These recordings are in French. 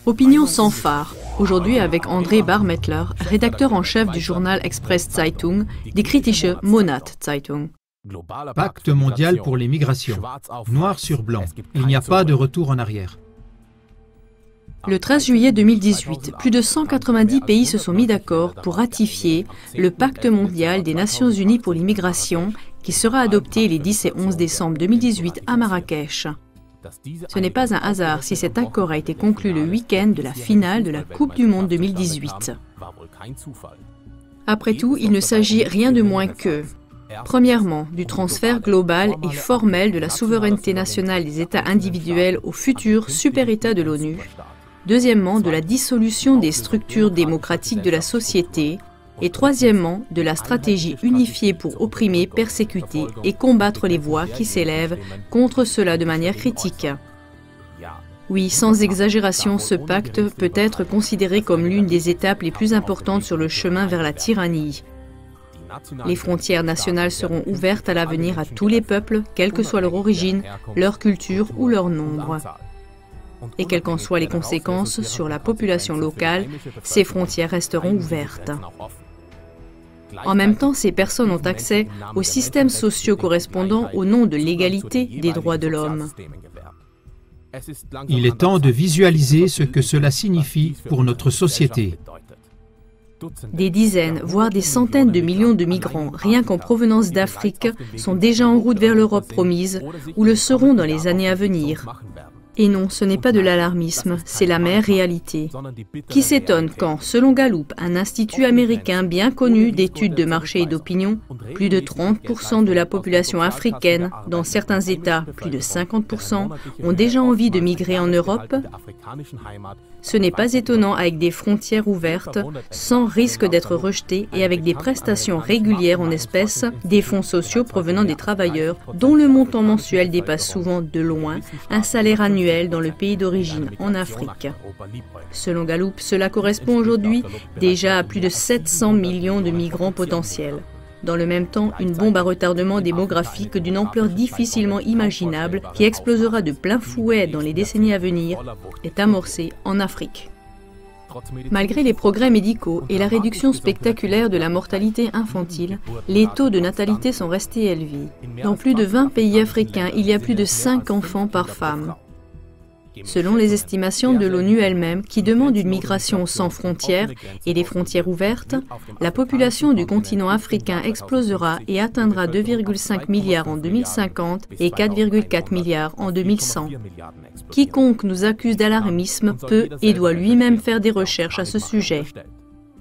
Opinion sans phare, aujourd'hui avec André Barmettler, rédacteur en chef du journal Express Zeitung, die kritische Monat-Zeitung. Pacte mondial pour les migrations, noir sur blanc, il n'y a pas de retour en arrière. Le 13 juillet 2018, plus de 190 pays se sont mis d'accord pour ratifier le Pacte mondial des Nations unies pour l'immigration qui sera adopté les 10 et 11 décembre 2018 à Marrakech. Ce n'est pas un hasard si cet accord a été conclu le week-end de la finale de la Coupe du Monde 2018. Après tout, il ne s'agit rien de moins que, premièrement, du transfert global et formel de la souveraineté nationale des États individuels au futur super-État de l'ONU. Deuxièmement, de la dissolution des structures démocratiques de la société. Et troisièmement, de la stratégie unifiée pour opprimer, persécuter et combattre les voix qui s'élèvent contre cela de manière critique. Oui, sans exagération, ce pacte peut être considéré comme l'une des étapes les plus importantes sur le chemin vers la tyrannie. Les frontières nationales seront ouvertes à l'avenir à tous les peuples, quelle que soit leur origine, leur culture ou leur nombre. Et quelles qu'en soient les conséquences sur la population locale, ces frontières resteront ouvertes. En même temps, ces personnes ont accès aux systèmes sociaux correspondant au nom de l'égalité des droits de l'homme. Il est temps de visualiser ce que cela signifie pour notre société. Des dizaines, voire des centaines de millions de migrants, rien qu'en provenance d'Afrique, sont déjà en route vers l'Europe promise ou le seront dans les années à venir. Et non, ce n'est pas de l'alarmisme, c'est la mère réalité. Qui s'étonne quand, selon Gallup, un institut américain bien connu d'études de marché et d'opinion, plus de 30% de la population africaine, dans certains États, plus de 50%, ont déjà envie de migrer en Europe? Ce n'est pas étonnant avec des frontières ouvertes, sans risque d'être rejetés et avec des prestations régulières en espèces, des fonds sociaux provenant des travailleurs, dont le montant mensuel dépasse souvent de loin un salaire annuel dans le pays d'origine en Afrique. Selon Gallup, cela correspond aujourd'hui déjà à plus de 700 millions de migrants potentiels. Dans le même temps, une bombe à retardement démographique d'une ampleur difficilement imaginable, qui explosera de plein fouet dans les décennies à venir, est amorcée en Afrique. Malgré les progrès médicaux et la réduction spectaculaire de la mortalité infantile, les taux de natalité sont restés élevés. Dans plus de 20 pays africains, il y a plus de 5 enfants par femme. Selon les estimations de l'ONU elle-même, qui demande une migration sans frontières et des frontières ouvertes, la population du continent africain explosera et atteindra 2,5 milliards en 2050 et 4,4 milliards en 2100. Quiconque nous accuse d'alarmisme peut et doit lui-même faire des recherches à ce sujet.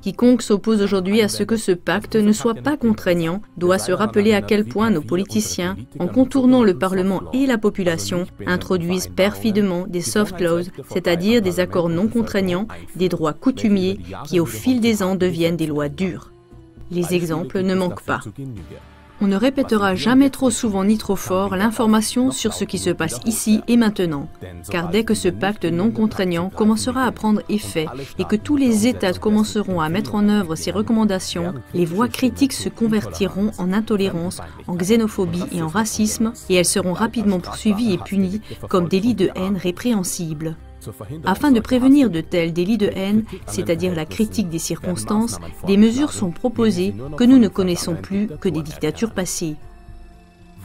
Quiconque s'oppose aujourd'hui à ce que ce pacte ne soit pas contraignant doit se rappeler à quel point nos politiciens, en contournant le Parlement et la population, introduisent perfidement des soft laws, c'est-à-dire des accords non contraignants, des droits coutumiers qui au fil des ans deviennent des lois dures. Les exemples ne manquent pas. On ne répétera jamais trop souvent ni trop fort l'information sur ce qui se passe ici et maintenant, car dès que ce pacte non contraignant commencera à prendre effet et que tous les États commenceront à mettre en œuvre ces recommandations, les voix critiques se convertiront en intolérance, en xénophobie et en racisme, et elles seront rapidement poursuivies et punies comme délits de haine répréhensibles. Afin de prévenir de tels délits de haine, c'est-à-dire la critique des circonstances, des mesures sont proposées que nous ne connaissons plus que des dictatures passées.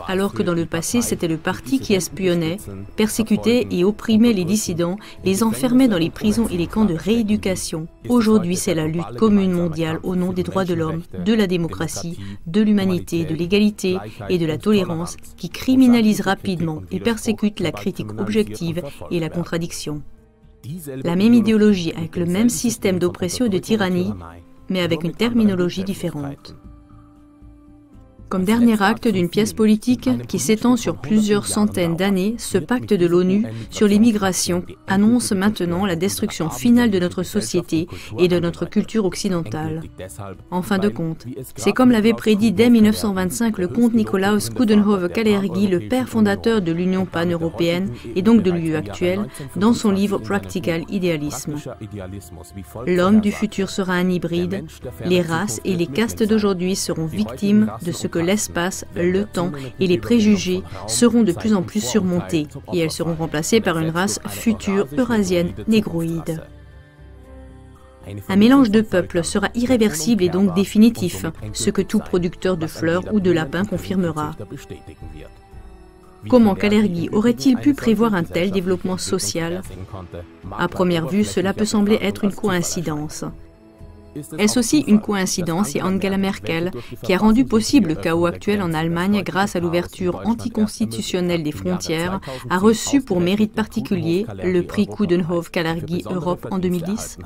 Alors que dans le passé, c'était le parti qui espionnait, persécutait et opprimait les dissidents, les enfermait dans les prisons et les camps de rééducation. Aujourd'hui, c'est la lutte commune mondiale au nom des droits de l'homme, de la démocratie, de l'humanité, de l'égalité et de la tolérance qui criminalise rapidement et persécute la critique objective et la contradiction. La même idéologie avec le même système d'oppression et de tyrannie, mais avec une terminologie différente. Comme dernier acte d'une pièce politique qui s'étend sur plusieurs centaines d'années, ce pacte de l'ONU sur les migrations annonce maintenant la destruction finale de notre société et de notre culture occidentale. En fin de compte, c'est comme l'avait prédit dès 1925 le comte Nicolaus Coudenhove-Kalergi, le père fondateur de l'Union pan-européenne et donc de l'UE actuelle, dans son livre Practical Idealism. L'homme du futur sera un hybride, les races et les castes d'aujourd'hui seront victimes de ce que l'espace, le temps et les préjugés seront de plus en plus surmontés et elles seront remplacées par une race future eurasienne négroïde. Un mélange de peuples sera irréversible et donc définitif, ce que tout producteur de fleurs ou de lapins confirmera. Comment Kalergi aurait-il pu prévoir un tel développement social? À première vue, cela peut sembler être une coïncidence. Est-ce aussi une coïncidence et Angela Merkel, qui a rendu possible le chaos actuel en Allemagne grâce à l'ouverture anticonstitutionnelle des frontières, a reçu pour mérite particulier le prix Coudenhove-Kalergi Europe en 2010?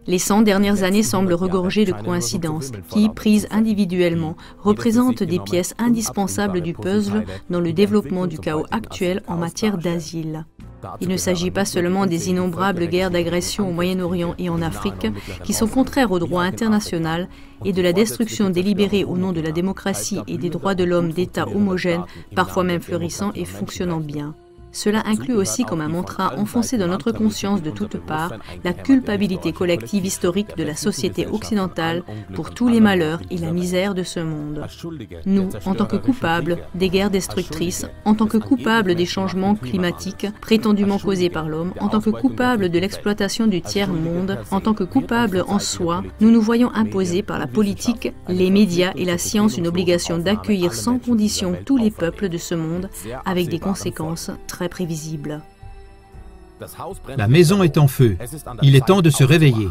Les 100 dernières années semblent regorger de coïncidences qui, prises individuellement, représentent des pièces indispensables du puzzle dans le développement du chaos actuel en matière d'asile. Il ne s'agit pas seulement des innombrables guerres d'agression au Moyen-Orient et en Afrique qui sont contraires au droit international et de la destruction délibérée au nom de la démocratie et des droits de l'homme d'États homogènes, parfois même florissants et fonctionnant bien. Cela inclut aussi comme un mantra enfoncé dans notre conscience de toutes parts la culpabilité collective historique de la société occidentale pour tous les malheurs et la misère de ce monde. Nous, en tant que coupables des guerres destructrices, en tant que coupables des changements climatiques prétendument causés par l'homme, en tant que coupables de l'exploitation du tiers-monde, en tant que coupables en soi, nous nous voyons imposer par la politique, les médias et la science une obligation d'accueillir sans condition tous les peuples de ce monde avec des conséquences très prévisible. La maison est en feu. Il est temps de se réveiller.